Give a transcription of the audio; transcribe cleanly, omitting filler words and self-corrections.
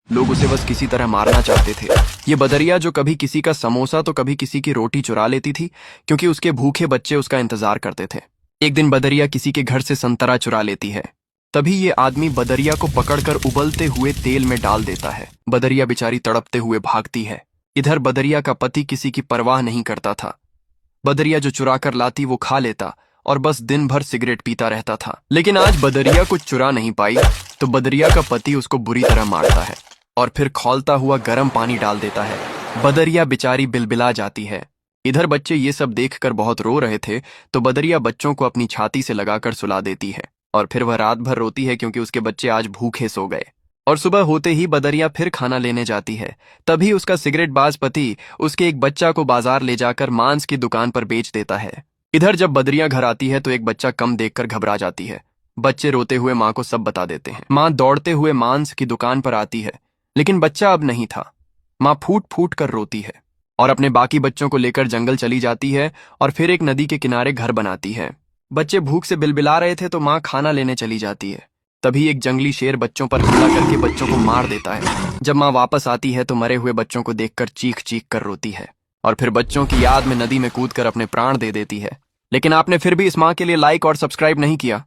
लोग उसे बस किसी तरह मारना चाहते थे। ये बदरिया जो कभी किसी का समोसा तो कभी किसी की रोटी चुरा लेती थी, क्योंकि उसके भूखे बच्चे उसका इंतजार करते थे। एक दिन बदरिया किसी के घर से संतरा चुरा लेती है। तभी ये आदमी बदरिया को पकड़कर उबलते हुए तेल में डाल देता है। बदरिया बेचारी तड़पते हुए भागती है। इधर बदरिया का पति किसी की परवाह नहीं करता था। बदरिया जो चुरा कर लाती वो खा लेता और बस दिन भर सिगरेट पीता रहता था। लेकिन आज बदरिया कुछ चुरा नहीं पाई, तो बदरिया का पति उसको बुरी तरह मारता है और फिर खौलता हुआ गर्म पानी डाल देता है। बदरिया बेचारी बिलबिला जाती है। इधर बच्चे ये सब देखकर बहुत रो रहे थे, तो बदरिया बच्चों को अपनी छाती से लगाकर सुला देती है और फिर वह रात भर रोती है, क्योंकि उसके बच्चे आज भूखे सो गए। और सुबह होते ही बदरिया फिर खाना लेने जाती है। तभी उसका सिगरेट बाज पति उसके एक बच्चा को बाजार ले जाकर मांस की दुकान पर बेच देता है। इधर जब बदरिया घर आती है तो एक बच्चा कम देखकर घबरा जाती है। बच्चे रोते हुए माँ को सब बता देते हैं। माँ दौड़ते हुए मांस की दुकान पर आती है, लेकिन बच्चा अब नहीं था। माँ फूट फूट कर रोती है और अपने बाकी बच्चों को लेकर जंगल चली जाती है और फिर एक नदी के किनारे घर बनाती है। बच्चे भूख से बिलबिला रहे थे, तो माँ खाना लेने चली जाती है। तभी एक जंगली शेर बच्चों पर हमला करके बच्चों को मार देता है। जब माँ वापस आती है तो मरे हुए बच्चों को देखकर चीख चीख कर रोती है और फिर बच्चों की याद में नदी में कूदकर अपने प्राण दे देती है। लेकिन आपने फिर भी इस माँ के लिए लाइक और सब्सक्राइब नहीं किया।